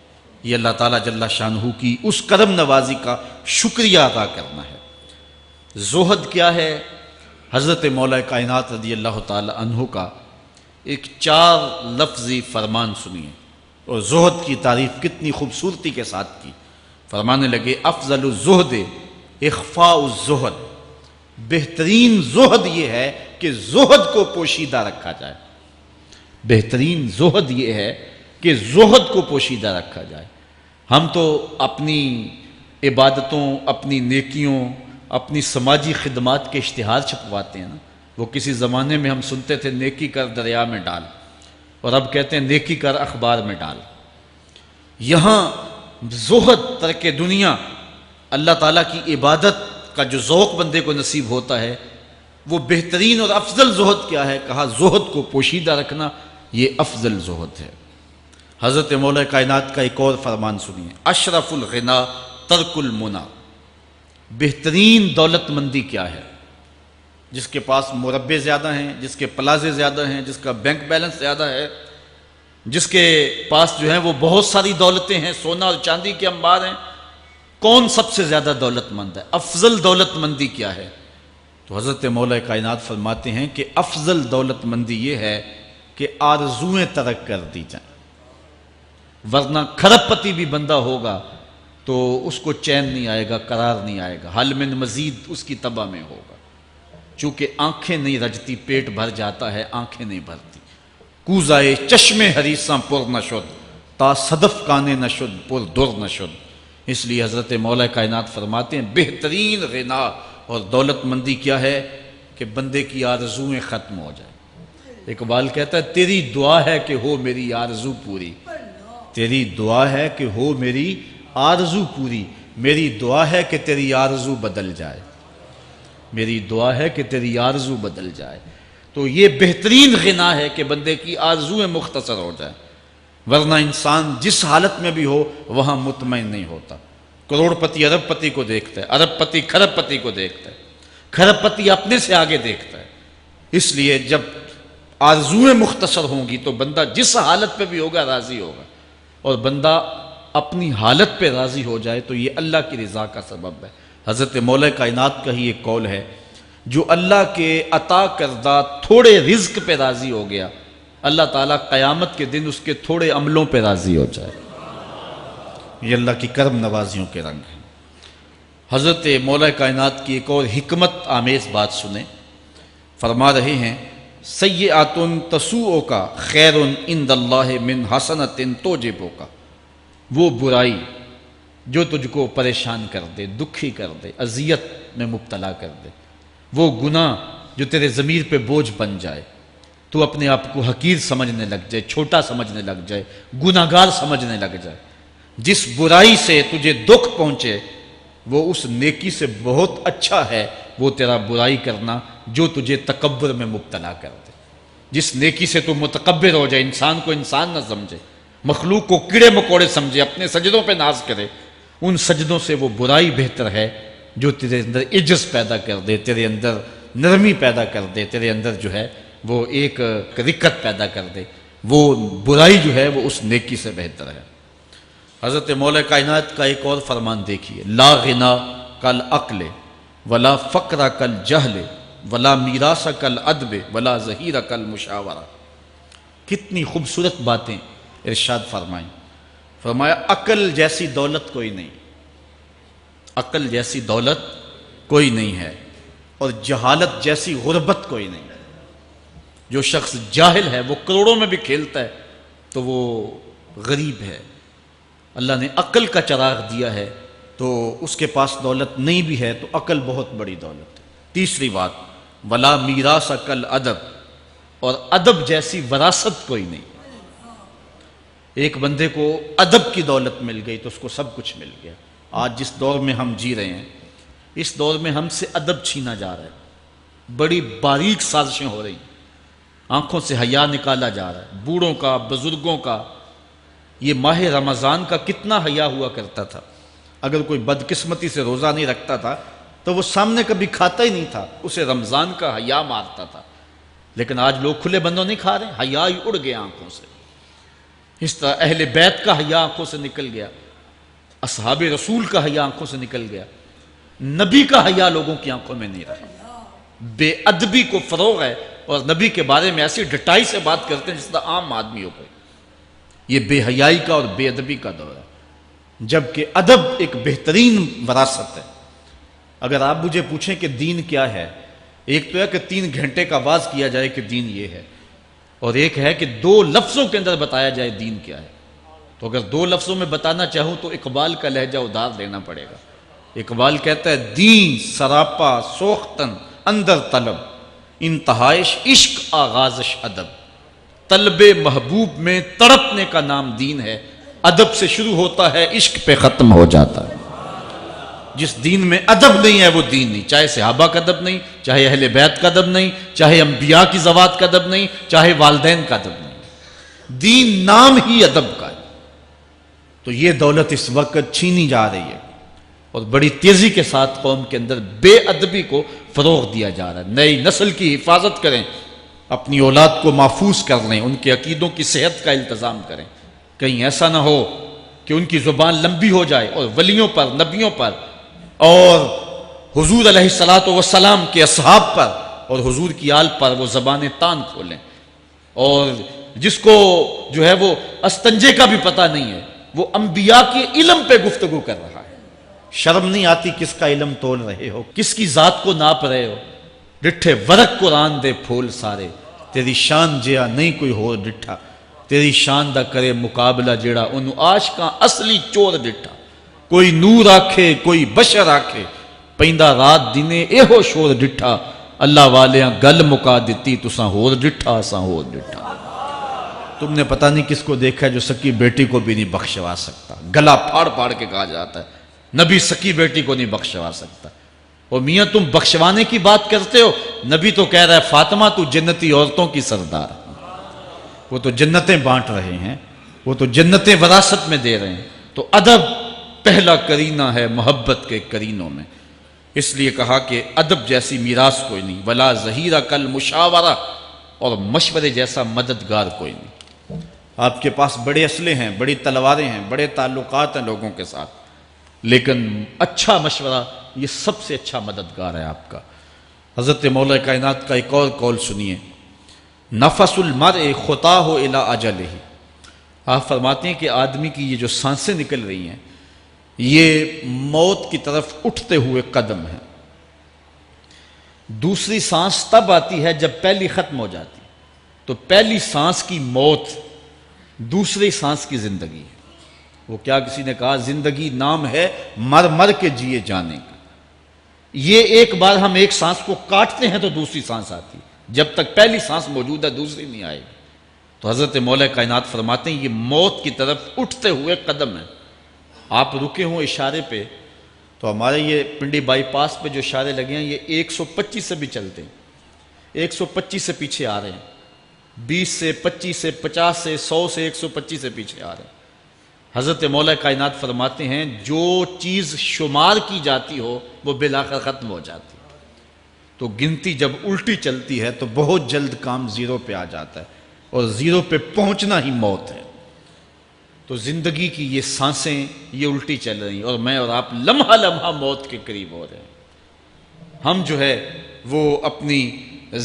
یہ اللہ تعالیٰ جل شانہ کی اس کرم نوازی کا شکریہ ادا کرنا ہے۔ زہد کیا ہے؟ حضرت مولا کائنات رضی اللہ تعالی عنہ کا ایک 4 لفظی فرمان سنیے، اور زہد کی تعریف کتنی خوبصورتی کے ساتھ کی۔ فرمانے لگے افضل الزہد اخفاء الزہد، بہترین زہد یہ ہے کہ زہد کو پوشیدہ رکھا جائے، بہترین زہد یہ ہے کہ زہد کو پوشیدہ رکھا جائے۔ ہم تو اپنی عبادتوں، اپنی نیکیوں، اپنی سماجی خدمات کے اشتہار چھپواتے ہیں نا۔ وہ کسی زمانے میں ہم سنتے تھے نیکی کر دریا میں ڈال، اور اب کہتے ہیں نیکی کر اخبار میں ڈال۔ یہاں زہد، ترک دنیا، اللہ تعالیٰ کی عبادت کا جو ذوق بندے کو نصیب ہوتا ہے، وہ بہترین اور افضل زہد کیا ہے؟ کہا زہد کو پوشیدہ رکھنا، یہ افضل زہد ہے۔ حضرت مولا کائنات کا ایک اور فرمان سنیے، اشرف الغنا ترک المنا، بہترین دولت مندی کیا ہے؟ جس کے پاس مربے زیادہ ہیں، جس کے پلازے زیادہ ہیں، جس کا بینک بیلنس زیادہ ہے، جس کے پاس جو ہیں وہ بہت ساری دولتیں ہیں، سونا اور چاندی کے انبار ہیں، کون سب سے زیادہ دولت مند ہے؟ افضل دولت مندی کیا ہے؟ تو حضرت مولا کائنات فرماتے ہیں کہ افضل دولت مندی یہ ہے کہ آرزویں ترک کر دی جائیں، ورنہ کھرب پتی بھی بندہ ہوگا تو اس کو چین نہیں آئے گا، قرار نہیں آئے گا، حل من مزید اس کی تباہ میں ہوگا۔ چونکہ آنکھیں نہیں رجتی، پیٹ بھر جاتا ہے، آنکھیں نہیں بھرتی۔ کوزائے چشم حریصاں پر نشد، تا صدف کانے نشد پر در نشد۔ اس لیے حضرت مولا کائنات فرماتے ہیں بہترین غنا اور دولت مندی کیا ہے؟ کہ بندے کی آرزویں ختم ہو جائیں۔ اقبال کہتا ہے تیری دعا ہے کہ ہو میری آرزو پوری، تیری دعا ہے کہ ہو میری آرزو پوری، میری دعا ہے کہ تیری آرزو بدل جائے، میری دعا ہے کہ تیری آرزو بدل جائے۔ تو یہ بہترین غنا ہے کہ بندے کی آرزویں مختصر ہو جائیں، ورنہ انسان جس حالت میں بھی ہو وہاں مطمئن نہیں ہوتا۔ کروڑ پتی ارب پتی کو دیکھتا ہے، ارب پتی کھرب پتی کو دیکھتا ہے، کھرب پتی اپنے سے آگے دیکھتا ہے۔ اس لیے جب آرزویں مختصر ہوں گی تو بندہ جس حالت پہ بھی ہوگا راضی ہوگا، اور بندہ اپنی حالت پہ راضی ہو جائے تو یہ اللہ کی رضا کا سبب ہے۔ حضرت مولا کائنات کا ہی ایک قول ہے، جو اللہ کے عطا کردہ تھوڑے رزق پہ راضی ہو گیا، اللہ تعالیٰ قیامت کے دن اس کے تھوڑے عملوں پہ راضی ہو جائے۔ یہ اللہ کی کرم نوازیوں کے رنگ ہیں۔ حضرت مولا کائنات کی ایک اور حکمت آمیز بات سنیں، فرما رہے ہیں سیئات تسوء کا خیر عند اللہ من حسنۃ توجب کا، وہ برائی جو تجھ کو پریشان کر دے، دکھی کر دے، اذیت میں مبتلا کر دے، وہ گناہ جو تیرے ضمیر پہ بوجھ بن جائے، تو اپنے آپ کو حقیر سمجھنے لگ جائے، چھوٹا سمجھنے لگ جائے، گناہگار سمجھنے لگ جائے، جس برائی سے تجھے دکھ پہنچے وہ اس نیکی سے بہت اچھا ہے وہ تیرا برائی کرنا جو تجھے تکبر میں مبتلا کر دے۔ جس نیکی سے تو متکبر ہو جائے، انسان کو انسان نہ سمجھے، مخلوق کو کیڑے مکوڑے سمجھے، اپنے سجدوں پہ ناز کرے، ان سجدوں سے وہ برائی بہتر ہے جو تیرے اندر عجز پیدا کر دے، تیرے اندر نرمی پیدا کر دے، تیرے اندر جو ہے وہ ایک رقت پیدا کر دے۔ وہ برائی جو ہے وہ اس نیکی سے بہتر ہے۔ حضرت مولا کائنات کا ایک اور فرمان دیکھیے، لا غنا کل عقل ولا فقر کل جہل ولا میراث کل ادب ولا ظہیر کل مشاورہ۔ کتنی خوبصورت باتیں ارشاد فرمائیں۔ فرمایا عقل جیسی دولت کوئی نہیں، عقل جیسی دولت کوئی نہیں ہے، اور جہالت جیسی غربت کوئی نہیں۔ جو شخص جاہل ہے وہ کروڑوں میں بھی کھیلتا ہے تو وہ غریب ہے۔ اللہ نے عقل کا چراغ دیا ہے تو اس کے پاس دولت نہیں بھی ہے تو عقل بہت بڑی دولت ہے۔ تیسری بات، ولا میراث کل ادب، اور ادب جیسی وراثت کوئی نہیں۔ ایک بندے کو ادب کی دولت مل گئی تو اس کو سب کچھ مل گیا۔ آج جس دور میں ہم جی رہے ہیں، اس دور میں ہم سے ادب چھینا جا رہا ہے، بڑی باریک سازشیں ہو رہی ہیں، آنکھوں سے حیا نکالا جا رہا ہے، بوڑھوں کا، بزرگوں کا۔ یہ ماہ رمضان کا کتنا حیا ہوا کرتا تھا، اگر کوئی بدقسمتی سے روزہ نہیں رکھتا تھا تو وہ سامنے کبھی کھاتا ہی نہیں تھا، اسے رمضان کا حیا مارتا تھا۔ لیکن آج لوگ کھلے بندوں نہیں کھا رہے، حیا ہی اڑ گیا آنکھوں سے۔ اس طرح اہل بیت کا حیا آنکھوں سے نکل گیا، اصحاب رسول کا حیا آنکھوں سے نکل گیا، نبی کا حیا لوگوں کی آنکھوں میں نہیں رہا۔ بے ادبی کو فروغ ہے، اور نبی کے بارے میں ایسی ڈٹائی سے بات کرتے ہیں جس طرح عام آدمی ہو گئے۔ یہ بے حیائی کا اور بے ادبی کا دور ہے، جبکہ ادب ایک بہترین وراثت ہے۔ اگر آپ مجھے پوچھیں کہ دین کیا ہے، ایک تو ہے کہ 3 گھنٹے کا واز کیا جائے کہ دین یہ ہے، اور ایک ہے کہ 2 لفظوں کے اندر بتایا جائے دین کیا ہے۔ تو اگر 2 لفظوں میں بتانا چاہوں تو اقبال کا لہجہ ادھار لینا پڑے گا۔ اقبال کہتا ہے دین سراپا سوختن اندر طلب، انتہائش عشق آغازش ادب۔ طلب محبوب میں تڑپنے کا نام دین ہے، ادب سے شروع ہوتا ہے عشق پہ ختم ہو جاتا ہے۔ جس دین میں ادب نہیں ہے وہ دین نہیں، چاہے صحابہ کا ادب نہیں، چاہے اہل بیت کا ادب نہیں، چاہے انبیاء کی ذوات کا ادب نہیں، چاہے والدین کا ادب نہیں، دین نام ہی ادب کا ہے۔ تو یہ دولت اس وقت چھینی جا رہی ہے، اور بڑی تیزی کے ساتھ قوم کے اندر بے ادبی کو فروغ دیا جا رہا ہے۔ نئی نسل کی حفاظت کریں، اپنی اولاد کو محفوظ کر لیں، ان کے عقیدوں کی صحت کا التزام کریں، کہیں ایسا نہ ہو کہ ان کی زبان لمبی ہو جائے اور ولیوں پر، نبیوں پر، اور حضور علیہ الصلوۃ والسلام کے اصحاب پر اور حضور کی آل پر وہ زبانیں تان کھولیں، اور جس کو جو ہے وہ استنجے کا بھی پتہ نہیں ہے وہ انبیاء کے علم پہ گفتگو کر رہا ہے۔ شرم نہیں آتی کس کا علم تول رہے ہو، کس کی ذات کو ناپ رہے ہو۔ ڈٹھے ورق قرآن دے پھول سارے، تیری شان جیا نہیں کوئی ہو ڈٹھا، تیری شان دا کرے مقابلہ جیڑا انہوں عاشقاں اصلی چور ڈٹھا۔ کوئی نور آکھے کوئی بشر آکھے، پیندہ رات دینے اے ہو شور ڈٹھا، اللہ والیاں گل مکا دیتی تساں ہور ڈٹھا اساں ہور ڈٹھا۔ تم نے پتہ نہیں کس کو دیکھا ہے جو سکی بیٹی کو بھی نہیں بخشوا سکتا، گلا پھاڑ پھاڑ کے کہا جاتا ہے نبی سکی بیٹی کو نہیں بخشوا سکتا۔ اور میاں تم بخشوانے کی بات کرتے ہو، نبی تو کہہ رہا ہے فاطمہ تو جنتی عورتوں کی سردار، وہ تو جنتیں بانٹ رہے ہیں، وہ تو جنتیں وراثت میں دے رہے ہیں۔ تو ادب پہلا کرینہ ہے محبت کے کرینوں میں، اس لیے کہا کہ ادب جیسی میراث کوئی نہیں، ولا ظہیرہ کل مشاورہ، اور مشورے جیسا مددگار کوئی نہیں۔ آپ کے پاس بڑے اسلحے ہیں، بڑی تلواریں ہیں، بڑے تعلقات ہیں لوگوں کے ساتھ، لیکن اچھا مشورہ یہ سب سے اچھا مددگار ہے آپ کا۔ حضرت مولا کائنات کا ایک اور قول سنیے، نفس المرء خطاہ الی اجلہ، آپ فرماتے ہیں کہ آدمی کی یہ جو سانسیں نکل رہی ہیں یہ موت کی طرف اٹھتے ہوئے قدم ہیں۔ دوسری سانس تب آتی ہے جب پہلی ختم ہو جاتی، تو پہلی سانس کی موت دوسری سانس کی زندگی ہے۔ وہ کیا کسی نے کہا زندگی نام ہے مر مر کے جیے جانے کا، یہ ایک بار ہم ایک سانس کو کاٹتے ہیں تو دوسری سانس آتی ہے، جب تک پہلی سانس موجود ہے دوسری نہیں آئے گی۔ تو حضرت مولا کائنات فرماتے ہیں یہ موت کی طرف اٹھتے ہوئے قدم ہے۔ آپ رکے ہوں اشارے پہ تو ہمارے یہ پنڈی بائی پاس پہ جو اشارے لگے ہیں یہ 125 سے بھی چلتے ہیں، 125 سے پیچھے آ رہے ہیں، 20 سے 25 سے 50 سے 100 سے 125 سے پیچھے آ رہے ہیں۔ حضرت مولا کائنات فرماتے ہیں جو چیز شمار کی جاتی ہو وہ بالآخر ختم ہو جاتی، تو گنتی جب الٹی چلتی ہے تو بہت جلد کام زیرو پہ آ جاتا ہے، اور زیرو پہ پہنچنا ہی موت ہے۔ تو زندگی کی یہ سانسیں یہ الٹی چل رہی ہیں، اور میں اور آپ لمحہ لمحہ موت کے قریب ہو رہے ہیں۔ ہم جو ہے وہ اپنی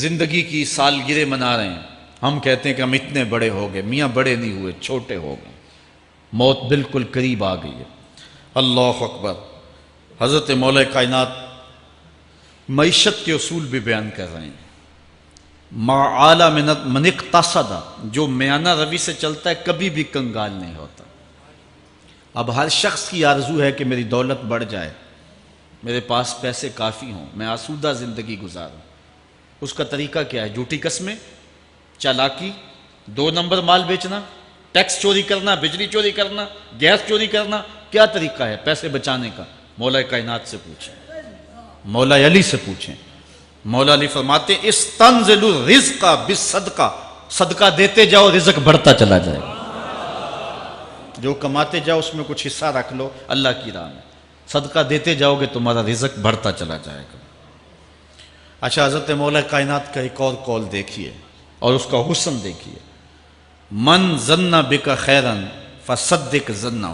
زندگی کی سالگرہ منا رہے ہیں، ہم کہتے ہیں کہ ہم اتنے بڑے ہو گئے، میاں بڑے نہیں ہوئے، چھوٹے ہو گئے، موت بالکل قریب آ گئی ہے۔ اللہ اکبر۔ حضرت مولا کائنات معیشت کے اصول بھی بیان کر رہے ہیں، ما اعلی من اقتصد، جو میانہ روی سے چلتا ہے کبھی بھی کنگال نہیں ہوتا۔ اب ہر شخص کی آرزو ہے کہ میری دولت بڑھ جائے، میرے پاس پیسے کافی ہوں، میں آسودہ زندگی گزاروں۔ اس کا طریقہ کیا ہے؟ جھوٹی قسمیں، چالاکی، 2 نمبر مال بیچنا، ٹیکس چوری کرنا، بجلی چوری کرنا، گیس چوری کرنا، کیا طریقہ ہے پیسے بچانے کا؟ مولا کائنات سے پوچھیں، مولا علی سے پوچھیں۔ مولا علی فرماتے ہیں استنزل الرزق بالصدقہ، صدقہ دیتے جاؤ رزق بڑھتا چلا جائے گا، جو کماتے جاؤ اس میں کچھ حصہ رکھ لو اللہ کی راہ میں، صدقہ دیتے جاؤ گے تمہارا رزق بڑھتا چلا جائے گا۔ اچھا حضرت مولا کائنات کا ایک اور قول دیکھیے اور اس کا حسن دیکھیے، من ظن بک خیرا فصدق ظنہ،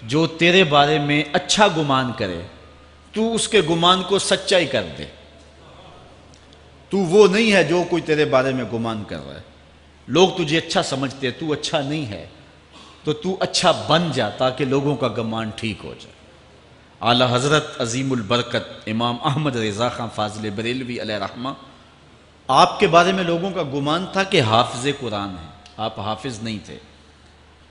جو تیرے بارے میں اچھا گمان کرے تو اس کے گمان کو سچائی کر دے۔ تو وہ نہیں ہے جو کوئی تیرے بارے میں گمان کر رہا ہے، لوگ تجھے اچھا سمجھتے ہیں، تو اچھا نہیں ہے، تو تو اچھا بن جا تاکہ لوگوں کا گمان ٹھیک ہو جائے۔ اعلیٰ حضرت عظیم البرکت امام احمد رضا خان فاضل بریلوی علیہ رحمہ، آپ کے بارے میں لوگوں کا گمان تھا کہ حافظ قرآن ہیں، آپ حافظ نہیں تھے،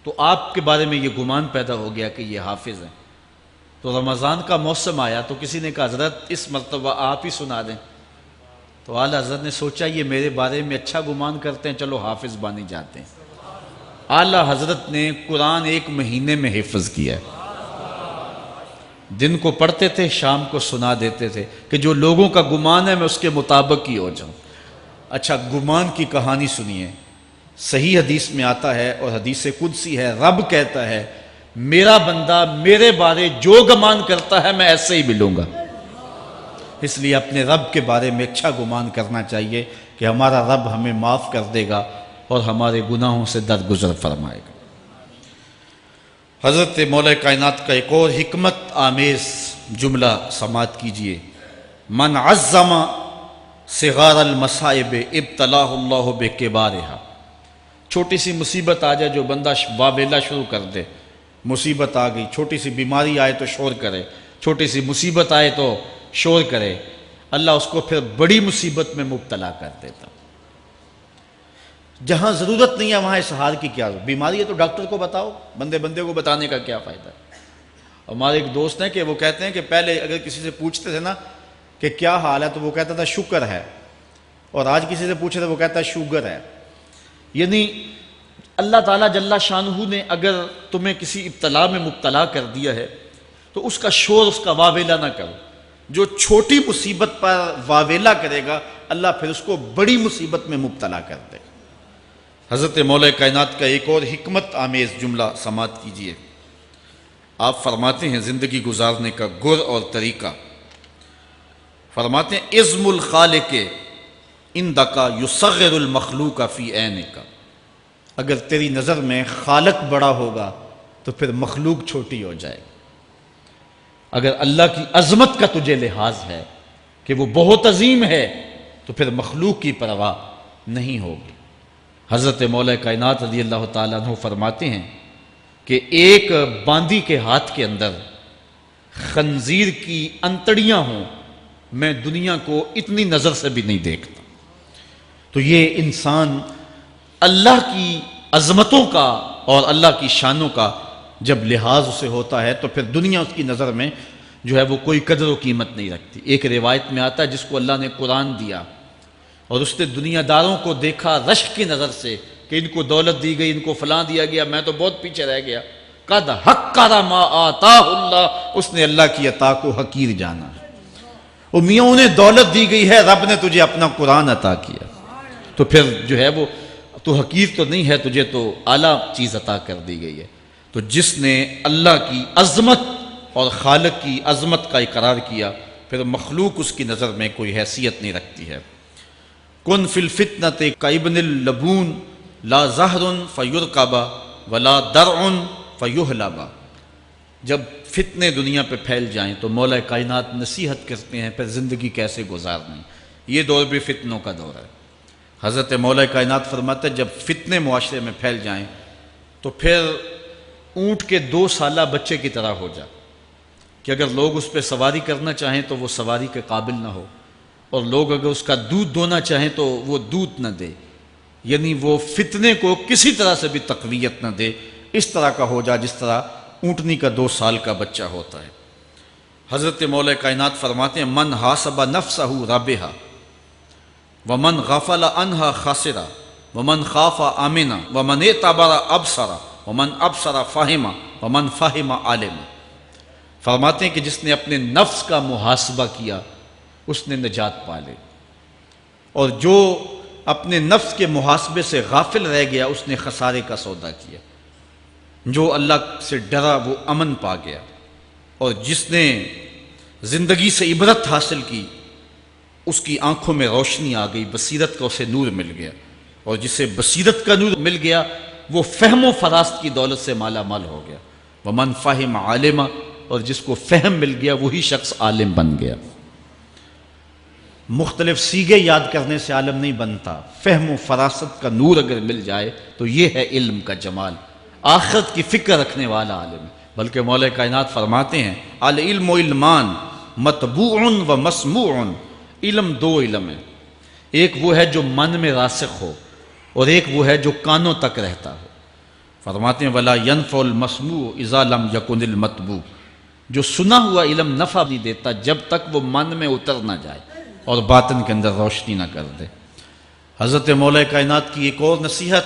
تو آپ کے بارے میں یہ گمان پیدا ہو گیا کہ یہ حافظ ہیں۔ تو رمضان کا موسم آیا تو کسی نے کہا حضرت اس مرتبہ آپ ہی سنا دیں، تو اعلیٰ حضرت نے سوچا یہ میرے بارے میں اچھا گمان کرتے ہیں، چلو حافظ بانی جاتے ہیں۔ اعلیٰ حضرت نے قرآن 1 مہینے میں حفظ کیا ہے، دن کو پڑھتے تھے، شام کو سنا دیتے تھے کہ جو لوگوں کا گمان ہے میں اس کے مطابق ہی ہو جاؤں۔ اچھا گمان کی کہانی سنیے، صحیح حدیث میں آتا ہے اور حدیث قدسی ہے، رب کہتا ہے میرا بندہ میرے بارے جو گمان کرتا ہے میں ایسے ہی ملوں گا۔ اس لیے اپنے رب کے بارے میں اچھا گمان کرنا چاہیے کہ ہمارا رب ہمیں معاف کر دے گا اور ہمارے گناہوں سے درگزر فرمائے گا۔ حضرت مولا کائنات کا ایک اور حکمت آمیز جملہ سماعت کیجئے، من عظم صغار المصائب ابتلاہ اللہ بکبارہا، چھوٹی سی مصیبت آ جائے جو بندہ واویلا شروع کر دے، مصیبت آ گئی، چھوٹی سی بیماری آئے تو شور کرے، چھوٹی سی مصیبت آئے تو شور کرے، اللہ اس کو پھر بڑی مصیبت میں مبتلا کر دیتا۔ جہاں ضرورت نہیں ہے وہاں اظہار کی کیا ضرورت؟ بیماری ہے تو ڈاکٹر کو بتاؤ، بندے کو بتانے کا کیا فائدہ ہے؟ ہمارے ایک دوست ہیں کہ وہ کہتے ہیں کہ پہلے اگر کسی سے پوچھتے تھے نا کہ کیا حال ہے تو وہ کہتا تھا شکر ہے، اور آج کسی سے پوچھے تو وہ کہتا ہے شوگر ہے۔ یعنی اللہ تعالیٰ جل شانہ نے اگر تمہیں کسی ابتلا میں مبتلا کر دیا ہے تو اس کا شور، اس کا واویلا نہ کرو۔ جو چھوٹی مصیبت پر واویلا کرے گا اللہ پھر اس کو بڑی مصیبت میں مبتلا کر دے گا۔ حضرت مولا کائنات کا ایک اور حکمت آمیز جملہ سماعت کیجیے۔ آپ فرماتے ہیں زندگی گزارنے کا گر اور طریقہ، فرماتے ہیں عزم الخالق اندکا یصغر المخلوق فی عینک، اگر تیری نظر میں خالق بڑا ہوگا تو پھر مخلوق چھوٹی ہو جائے گی۔ اگر اللہ کی عظمت کا تجھے لحاظ ہے کہ وہ بہت عظیم ہے تو پھر مخلوق کی پرواہ نہیں ہوگی۔ حضرت مولا کائنات رضی اللہ تعالیٰ عنہ فرماتے ہیں کہ ایک باندی کے ہاتھ کے اندر خنزیر کی انتڑیاں ہوں، میں دنیا کو اتنی نظر سے بھی نہیں دیکھتا۔ تو یہ انسان اللہ کی عظمتوں کا اور اللہ کی شانوں کا جب لحاظ اسے ہوتا ہے تو پھر دنیا اس کی نظر میں جو ہے وہ کوئی قدر و قیمت نہیں رکھتی۔ ایک روایت میں آتا ہے جس کو اللہ نے قرآن دیا اور اس نے دنیا داروں کو دیکھا رشک کی نظر سے کہ ان کو دولت دی گئی، ان کو فلاں دیا گیا، میں تو بہت پیچھے رہ گیا۔ قد حقر ما آتاہ اللہ، اس نے اللہ کی عطا کو حقیر جانا۔ او میاں انہیں دولت دی گئی ہے، رب نے تجھے اپنا قرآن عطا کیا، تو پھر جو ہے وہ تو حقیر تو نہیں ہے، تجھے تو اعلیٰ چیز عطا کر دی گئی ہے۔ تو جس نے اللہ کی عظمت اور خالق کی عظمت کا اقرار کیا پھر مخلوق اس کی نظر میں کوئی حیثیت نہیں رکھتی ہے۔ کن فی الفتنۃ کابن اللبون لا زہر فیرکب ولا درع فیحلب، جب فتنے دنیا پہ پھیل جائیں تو مولا کائنات نصیحت کرتے ہیں پھر زندگی کیسے گزارنی۔ یہ دور بھی فتنوں کا دور ہے۔ حضرت مولا کائنات فرماتے ہیں جب فتنے معاشرے میں پھیل جائیں تو پھر اونٹ کے 2 سالہ بچے کی طرح ہو جا کہ اگر لوگ اس پہ سواری کرنا چاہیں تو وہ سواری کے قابل نہ ہو، اور لوگ اگر اس کا دودھ دونا چاہیں تو وہ دودھ نہ دے، یعنی وہ فتنے کو کسی طرح سے بھی تقویت نہ دے، اس طرح کا ہو جا جس طرح اونٹنی کا 2 سال کا بچہ ہوتا ہے۔ حضرت مولا کائنات فرماتے ہیں من حاسب نفسہ رابحہ ومن غفل عنہا خاسرہ ومن خاف آمنہ ومن اعتبر ابصرہ ومن ابصر فاہمہ ومن فاہم عالم، فرماتے ہیں کہ جس نے اپنے نفس کا محاسبہ کیا اس نے نجات پا لی، اور جو اپنے نفس کے محاسبے سے غافل رہ گیا اس نے خسارے کا سودا کیا۔ جو اللہ سے ڈرا وہ امن پا گیا، اور جس نے زندگی سے عبرت حاصل کی اس کی آنکھوں میں روشنی آ گئی، بصیرت کا اسے نور مل گیا، اور جسے بصیرت کا نور مل گیا وہ فہم و فراست کی دولت سے مالا مال ہو گیا۔ ومن فہم عالم، اور جس کو فہم مل گیا وہی شخص عالم بن گیا۔ مختلف سیغے یاد کرنے سے عالم نہیں بنتا، فہم و فراست کا نور اگر مل جائے تو یہ ہے علم کا جمال، آخرت کی فکر رکھنے والا عالم۔ بلکہ مولا کائنات فرماتے ہیں العلم علمان مطبوع و مسموع، علم 2 علم ہے، ایک وہ ہے جو من میں راسخ ہو اور ایک وہ ہے جو کانوں تک رہتا ہو۔ فرماتے ہیں ولا ينفع المسموع اذا لم يكن المطبوع، جو سنا ہوا علم نفع نہیں دیتا جب تک وہ من میں اتر نہ جائے اور باطن کے اندر روشنی نہ کر دے۔ حضرت مولا کائنات کی ایک اور نصیحت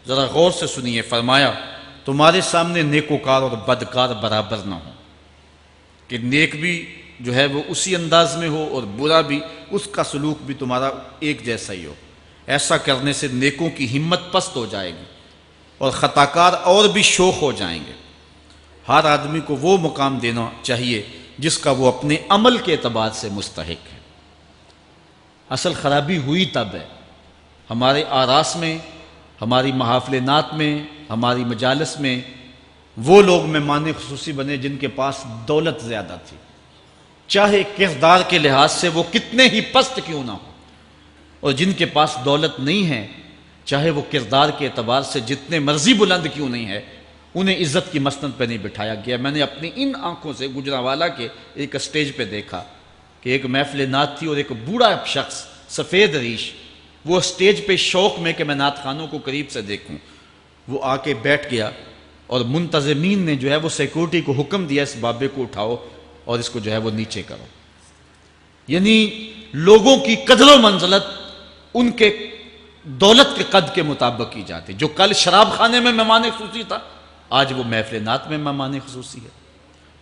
ذرا غور سے سنیے، فرمایا تمہارے سامنے نیکوکار اور بدکار برابر نہ ہو، کہ نیک بھی جو ہے وہ اسی انداز میں ہو اور برا بھی، اس کا سلوک بھی تمہارا ایک جیسا ہی ہو۔ ایسا کرنے سے نیکوں کی ہمت پست ہو جائے گی اور خطاکار اور بھی شوخ ہو جائیں گے۔ ہر آدمی کو وہ مقام دینا چاہیے جس کا وہ اپنے عمل کے اعتبار سے مستحق ہے۔ اصل خرابی ہوئی تب ہے ہمارے آراس میں، ہماری محافل نعت میں، ہماری مجالس میں وہ لوگ مہمان خصوصی بنے جن کے پاس دولت زیادہ تھی، چاہے کردار کے لحاظ سے وہ کتنے ہی پست کیوں نہ ہو، اور جن کے پاس دولت نہیں ہے چاہے وہ کردار کے اعتبار سے جتنے مرضی بلند کیوں نہیں ہے، انہیں عزت کی مسند پہ نہیں بٹھایا گیا۔ میں نے اپنی ان آنکھوں سے گجرانوالہ کے ایک اسٹیج پہ دیکھا کہ ایک محفل نعت تھی اور ایک بوڑھا شخص سفید ریش، وہ اسٹیج پہ شوق میں کہ میں نعت خانوں کو قریب سے دیکھوں، وہ آ کے بیٹھ گیا، اور منتظمین نے جو ہے وہ سیکورٹی کو حکم دیا اس بابے کو اٹھاؤ اور اس کو جو ہے وہ نیچے کرو۔ یعنی لوگوں کی قدر و منزلت ان کے دولت کے قد کے مطابق کی جاتی، جو کل شراب خانے میں مہمان خصوصی تھا آج وہ محفل نعت میں مہمان خصوصی ہے۔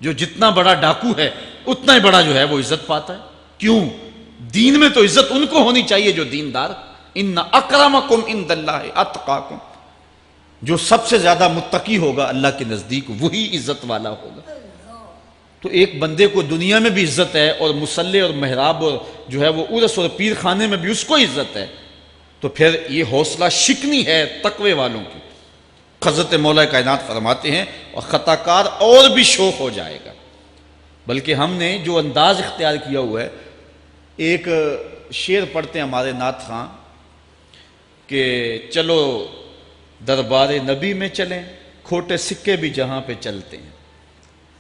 جو جتنا بڑا ڈاکو ہے اتنا ہی بڑا جو ہے وہ عزت پاتا ہے. کیوں؟ دین میں تو عزت ان کو ہونی چاہیے جو دیندار. ان اکرمکم عند اللہ اتقاکم، جو سب سے زیادہ متقی ہوگا اللہ کے نزدیک وہی عزت والا ہوگا. تو ایک بندے کو دنیا میں بھی عزت ہے اور مصلی اور محراب اور جو ہے وہ عرس اور پیر خانے میں بھی اس کو عزت ہے، تو پھر یہ حوصلہ شکنی ہے تقوی والوں کی. حضرت مولا کائنات فرماتے ہیں اور خطا کار اور بھی شوق ہو جائے گا. بلکہ ہم نے جو انداز اختیار کیا ہوا ہے، ایک شعر پڑھتے ہیں ہمارے نعت خاں کہ چلو دربار نبی میں چلیں، کھوٹے سکے بھی جہاں پہ چلتے ہیں.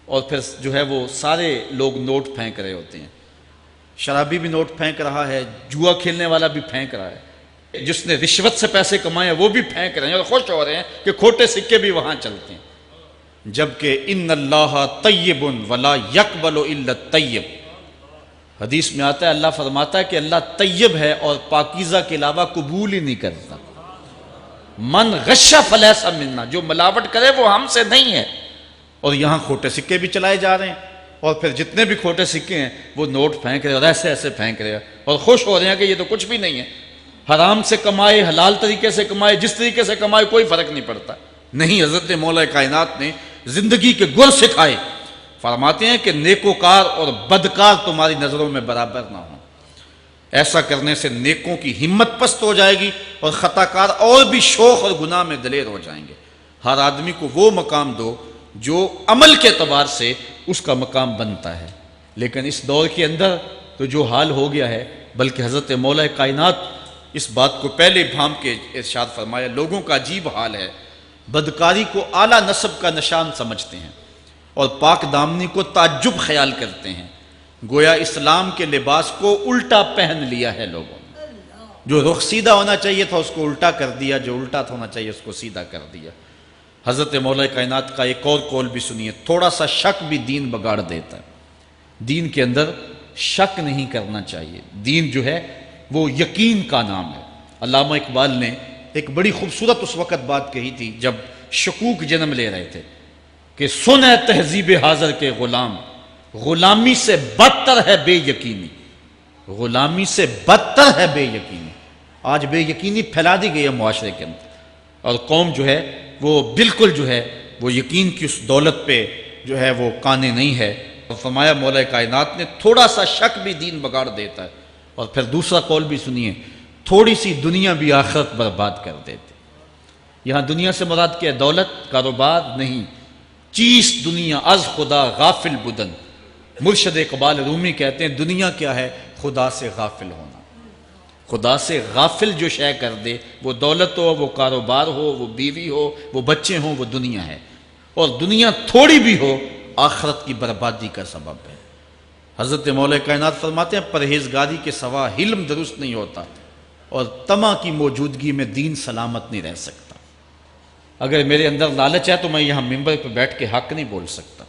اور پھر جو ہے وہ سارے لوگ نوٹ پھینک رہے ہوتے ہیں. شرابی بھی نوٹ پھینک رہا ہے، جوا کھیلنے والا بھی پھینک رہا ہے، جس نے رشوت سے پیسے کمائے وہ بھی پھینک رہے ہیں اور خوش ہو رہے ہیں کہ کھوٹے سکے بھی وہاں چلتے ہیں. جبکہ ان اللہ طیب ولا یقبل الا الطیب، حدیث میں آتا ہے اللہ فرماتا ہے کہ اللہ طیب ہے اور پاکیزہ کے علاوہ قبول ہی نہیں کرتا. من غش فلیس منا، جو ملاوٹ کرے وہ ہم سے نہیں ہے. اور یہاں کھوٹے سکے بھی چلائے جا رہے ہیں اور پھر جتنے بھی کھوٹے سکے ہیں وہ نوٹ پھینک رہے اور ایسے ایسے پھینک رہے اور خوش ہو رہے ہیں کہ یہ تو کچھ بھی نہیں ہے. حرام سے کمائے، حلال طریقے سے کمائے، جس طریقے سے کمائے کوئی فرق نہیں پڑتا. نہیں، حضرت مولا کائنات نے زندگی کے گر سکھائے. فرماتے ہیں کہ نیکوکار اور بدکار تمہاری نظروں میں برابر نہ ہوں. ایسا کرنے سے نیکوں کی ہمت پست ہو جائے گی اور خطا کار اور بھی شوق اور گناہ میں دلیر ہو جائیں گے. ہر آدمی کو وہ مقام دو جو عمل کے اعتبار سے اس کا مقام بنتا ہے. لیکن اس دور کے اندر تو جو حال ہو گیا ہے، بلکہ حضرت مولا کائنات اس بات کو پہلے بھام کے ارشاد فرمایا، لوگوں کا عجیب حال ہے، بدکاری کو اعلیٰ نسب کا نشان سمجھتے ہیں اور پاک دامنی کو تعجب خیال کرتے ہیں. گویا اسلام کے لباس کو الٹا پہن لیا ہے لوگوں نے. جو رخ سیدھا ہونا چاہیے تھا اس کو الٹا کر دیا، جو الٹا ہونا چاہیے اس کو سیدھا کر دیا. حضرت مولا کائنات کا ایک اور قول بھی سنیے، تھوڑا سا شک بھی دین بگاڑ دیتا ہے. دین کے اندر شک نہیں کرنا چاہیے. دین جو ہے وہ یقین کا نام ہے. علامہ اقبال نے ایک بڑی خوبصورت اس وقت بات کہی تھی جب شکوک جنم لے رہے تھے کہ سن ہے تہذیب حاضر کے غلام، غلامی سے بدتر ہے بے یقینی. غلامی سے بدتر ہے بے یقینی. آج بے یقینی پھیلا دی گئی ہے معاشرے کے اندر اور قوم جو ہے وہ بالکل جو ہے وہ یقین کی اس دولت پہ جو ہے وہ قانے نہیں ہے. فرمایا مولا کائنات نے تھوڑا سا شک بھی دین بگاڑ دیتا ہے. اور پھر دوسرا قول بھی سنیے، تھوڑی سی دنیا بھی آخرت برباد کر دیتے. یہاں دنیا سے مراد کیا ہے؟ دولت، کاروبار نہیں. چیز دنیا از خدا غافل بدن. مرشد اقبال رومی کہتے ہیں دنیا کیا ہے؟ خدا سے غافل ہونا. خدا سے غافل جو شے کر دے، وہ دولت ہو، وہ کاروبار ہو، وہ بیوی ہو، وہ بچے ہوں، وہ دنیا ہے. اور دنیا تھوڑی بھی ہو آخرت کی بربادی کا سبب ہے. حضرت مولا کائنات فرماتے ہیں پرہیزگاری کے سوا علم درست نہیں ہوتا اور طمع کی موجودگی میں دین سلامت نہیں رہ سکتا. اگر میرے اندر لالچ ہے تو میں یہاں ممبر پہ بیٹھ کے حق نہیں بول سکتا.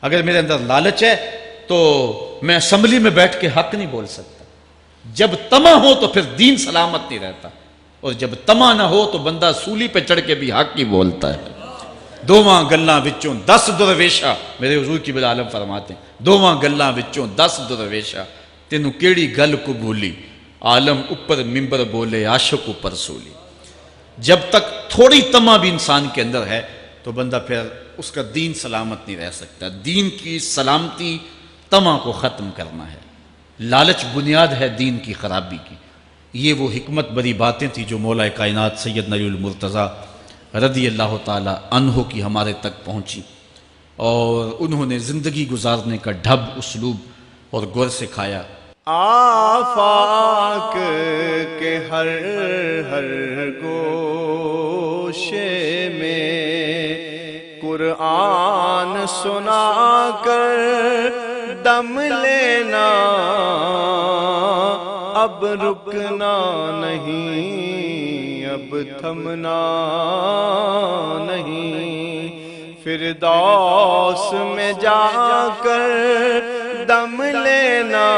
اگر میرے اندر لالچ ہے تو میں اسمبلی میں بیٹھ کے حق نہیں بول سکتا. جب طمع ہو تو پھر دین سلامت نہیں رہتا اور جب طمع نہ ہو تو بندہ سولی پہ چڑھ کے بھی حق ہی بولتا ہے. دوواں گلاں وچوں 10 درویشا، میرے حضور کی عالم فرماتے ہیں دوواں گلاں وچوں 10 درویشا، تینوں کیڑی گل کو بھولی، عالم اوپر ممبر بولے عاشق اوپر سولی. جب تک تھوڑی طمع بھی انسان کے اندر ہے تو بندہ پھر اس کا دین سلامت نہیں رہ سکتا. دین کی سلامتی طمع کو ختم کرنا ہے. لالچ بنیاد ہے دین کی خرابی کی. یہ وہ حکمت بری باتیں تھیں جو مولا کائنات سید علی المرتضیٰ رضی اللہ تعالی عنہ کی ہمارے تک پہنچی اور انہوں نے زندگی گزارنے کا ڈھب، اسلوب اور گر سکھایا. آفاق کے ہر ہر گوشے میں قرآن سنا کر دم لینا، اب رکنا نہیں، اب تھمنا نہیں. فردوس میں جا کر دم لینا،